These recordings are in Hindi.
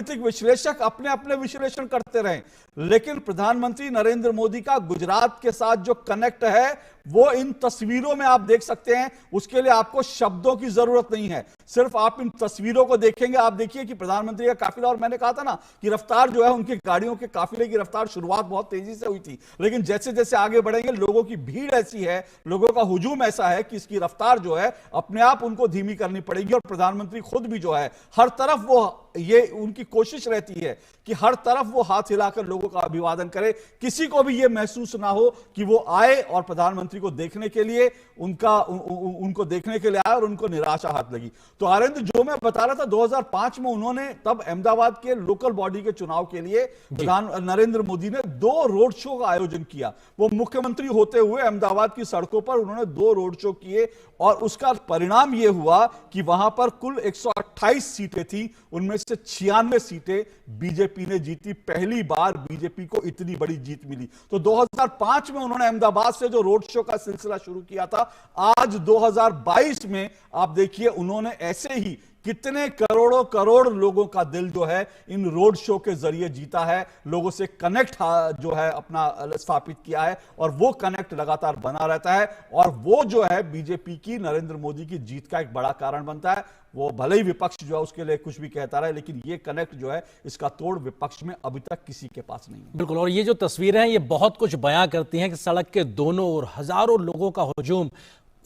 राजनीतिक विश्लेषक अपने अपने विश्लेषण करते रहे, लेकिन प्रधानमंत्री नरेंद्र मोदी का गुजरात के साथ जो कनेक्ट है वो इन तस्वीरों में आप देख सकते हैं। उसके लिए आपको शब्दों की जरूरत नहीं है, सिर्फ आप इन तस्वीरों को देखेंगे। आप देखिए कि प्रधानमंत्री का काफिला, और मैंने कहा था ना कि रफ्तार जो है उनकी गाड़ियों के काफिले की रफ्तार शुरुआत बहुत तेजी से हुई थी, लेकिन जैसे जैसे आगे बढ़ेंगे लोगों की भीड़ ऐसी है, लोगों का हुजूम ऐसा है कि इसकी रफ्तार जो है अपने आप उनको धीमी करनी पड़ेगी। और प्रधानमंत्री खुद भी जो है हर तरफ वो, ये उनकी कोशिश रहती है कि हर तरफ वो हाथ हिलाकर लोगों का अभिवादन करे, किसी को भी ये महसूस ना हो कि वो आए और प्रधानमंत्री को देखने के लिए उनको देखने के लिए आए और उनको निराशा हाथ लगी। तो आनंद, जो मैं बता रहा था, 2005 में उन्होंने तब अहमदाबाद के लोकल बॉडी के चुनाव के लिए नरेंद्र मोदी ने 2 रोड शो का आयोजन किया। वो मुख्यमंत्री होते हुए अहमदाबाद की सड़कों पर उन्होंने 2 रोड शो किए और उसका परिणाम यह हुआ कि वहां पर कुल 128 सीटें थी, उनमें से 96 सीटें बीजेपी ने जीती। पहली बार बीजेपी को इतनी बड़ी जीत मिली। तो 2005 में उन्होंने अहमदाबाद से जो रोड शो का सिलसिला शुरू किया था, आज 2022 में आप देखिए उन्होंने ऐसे ही कितने करोड़ों करोड़ लोगों का दिल जो है इन रोड शो के जरिए जीता है, लोगों से कनेक्ट जो है अपना स्थापित किया है, और वो कनेक्ट लगातार बना रहता है। और वो जो है बीजेपी की, नरेंद्र मोदी की जीत का एक बड़ा कारण बनता है। वो भले ही विपक्ष जो है उसके लिए कुछ भी कहता रहा है, लेकिन ये कनेक्ट जो है, इसका तोड़ विपक्ष में अभी तक किसी के पास नहीं है। बिल्कुल, और ये जो तस्वीरें हैं ये बहुत कुछ बयां करती हैं कि सड़क के दोनों ओर हजारों लोगों का हुजूम,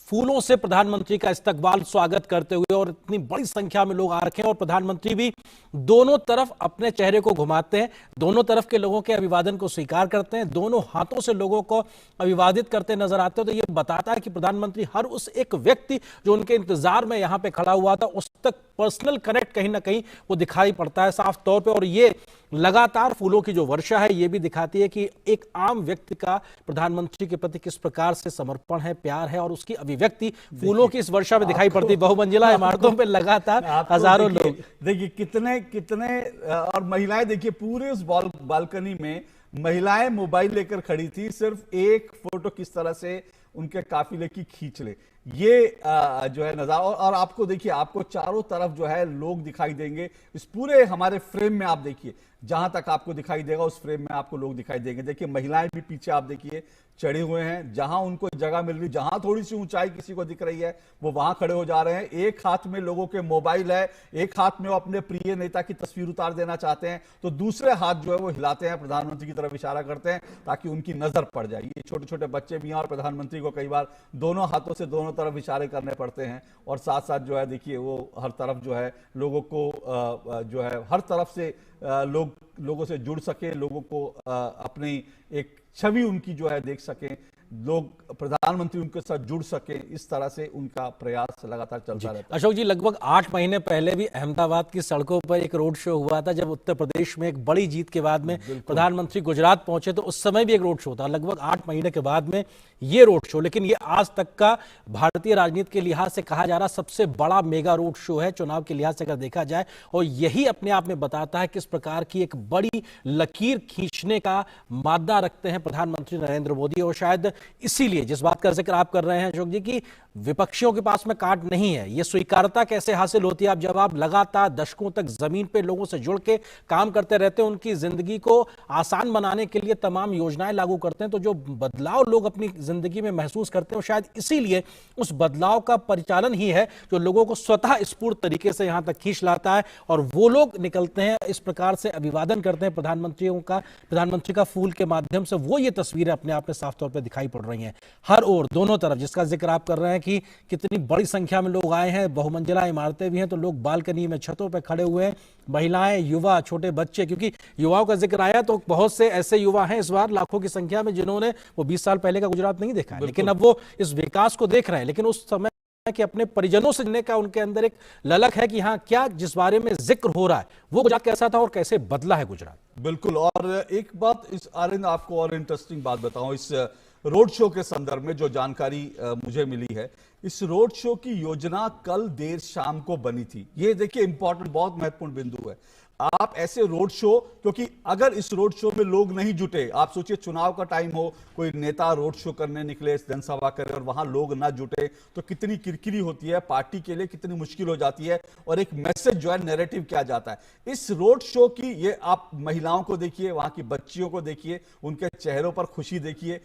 फूलों से प्रधानमंत्री का इस्तकबाल स्वागत करते हुए, और इतनी बड़ी संख्या में लोग आ रखे हैं, और प्रधानमंत्री भी दोनों तरफ अपने चेहरे को घुमाते हैं, दोनों तरफ के लोगों के अभिवादन को स्वीकार करते हैं, दोनों हाथों से लोगों को अभिवादित करते नजर आते हैं। तो ये बताता है कि प्रधानमंत्री हर उस एक व्यक्ति जो उनके इंतजार में यहां पे खड़ा हुआ था, उस तक पर्सनल कनेक्ट कहीं ना कहीं वो दिखाई पड़ता है साफ तौर पे। और ये लगातार फूलों की जो वर्षा है ये भी दिखाती है कि एक आम व्यक्ति का प्रधानमंत्री के प्रति किस प्रकार से समर्पण है, प्यार है, और उसकी अभिव्यक्ति फूलों की इस वर्षा में दिखाई पड़ती है। बहुमंजिला इमारतों पे लगातार हजारों लोग, देखिए कितने कितने, और महिलाएं देखिए पूरे उस बालकनी में महिलाएं मोबाइल लेकर खड़ी थी, सिर्फ एक फोटो किस तरह से उनके काफिले की खींच ले, ये जो है नजारा। और आपको देखिए, आपको चारों तरफ जो है लोग दिखाई देंगे इस पूरे हमारे फ्रेम में। आप देखिए जहां तक आपको दिखाई देगा उस फ्रेम में आपको लोग दिखाई देंगे। देखिए महिलाएं भी पीछे आप देखिए चढ़े हुए हैं, जहां उनको जगह मिल रही, जहां थोड़ी सी ऊंचाई किसी को दिख रही है वो वहां खड़े हो जा रहे हैं। एक हाथ में लोगों के मोबाइल है, एक हाथ में वो अपने प्रिय नेता की तस्वीर उतार देना चाहते हैं, तो दूसरे हाथ जो है वो हिलाते हैं, प्रधानमंत्री की तरफ इशारा करते हैं ताकि उनकी नजर पड़ जाए। ये छोटे छोटे बच्चे भी हैं और प्रधानमंत्री को कई बार दोनों हाथों से दोनों तरफ इशारे करने पड़ते हैं। और साथ साथ जो है देखिए वो हर तरफ जो है लोगों को जो है हर तरफ से लोगों से जुड़ सके, लोगों को अपनी एक छवि उनकी जो है देख सकें, लोग प्रधानमंत्री उनके साथ जुड़ सके, इस तरह से उनका प्रयास लगातार चलता रहता है। अशोक जी, लगभग 8 महीने पहले भी अहमदाबाद की सड़कों पर एक रोड शो हुआ था, जब उत्तर प्रदेश में एक बड़ी जीत के बाद में प्रधानमंत्री गुजरात पहुंचे, तो उस समय भी एक रोड शो था। लगभग 8 महीने के बाद में ये रोड शो, लेकिन ये आज तक का भारतीय राजनीति के लिहाज से कहा जा रहा सबसे बड़ा मेगा रोड शो है चुनाव के लिहाज से अगर देखा जाए। और यही अपने आप में बताता है किस प्रकार की एक बड़ी लकीर खींचने का मादा रखते हैं प्रधानमंत्री नरेंद्र मोदी। और शायद इसीलिए जिस बात का जिक्र आप कर रहे हैं अशोक जी की विपक्षियों के पास में कार्ड नहीं है, ये स्वीकारता कैसे हासिल होती है आप जब आप लगातार दशकों तक जमीन पे लोगों से जुड़ के काम करते रहते हैं, उनकी जिंदगी को आसान बनाने के लिए तमाम योजनाएं लागू करते हैं, तो जो बदलाव लोग अपनी जिंदगी में महसूस करते हैं शायद इसीलिए उस बदलाव का परिचालन ही है जो लोगों को स्वतः स्फूर्त तरीके से यहां तक खींच लाता है। और वो लोग निकलते हैं इस प्रकार से अभिवादन करते हैं प्रधानमंत्री का फूल के माध्यम से। वो ये तस्वीरें अपने आप में साफ तौर पर दिखाई पड़ रही हैं हर ओर, दोनों तरफ, जिसका जिक्र आप कर रहे हैं कि कितनी बड़ी संख्या में लोग आए हैं, बहुमंजिला इमारतें भी हैं, तो लोग बालकनी में छतों पर खड़े हुए हैं, महिलाएं, युवा, छोटे बच्चे, क्योंकि युवाओं का जिक्र आया तो बहुत से ऐसे युवा हैं इस बार लाखों की संख्या में जिन्होंने वो 20 साल पहले का गुजरात नहीं देखा है, लेकिन अब वो इस विकास को देख रहे हैं। लेकिन उस समय कि अपने परिजनों से जुड़ने का उनके अंदर एक ललक है कि हाँ, क्या जिस बारे में जिक्र हो रहा है वो गुजरात कैसा था और कैसे बदला है गुजरात। बिल्कुल। और एक बात इस आनंद, आपको और इंटरेस्टिंग बात बताऊं, इस रोड शो के संदर्भ में जो जानकारी मुझे मिली है, इस रोड शो की योजना कल देर शाम को बनी थी। ये देखिए इंपॉर्टेंट, बहुत महत्वपूर्ण बिंदु है। आप ऐसे रोड शो, क्योंकि अगर इस रोड शो में लोग नहीं जुटे, आप सोचिए चुनाव का टाइम हो, कोई नेता रोड शो करने निकले, जनसभा करे और वहां लोग ना जुटे, तो कितनी किरकिरी होती है, पार्टी के लिए कितनी मुश्किल हो जाती है, और एक मैसेज जो है नैरेटिव क्या जाता है। इस रोड शो की ये आप महिलाओं को देखिए, वहां की बच्चियों को देखिए, उनके चेहरों पर खुशी देखिए,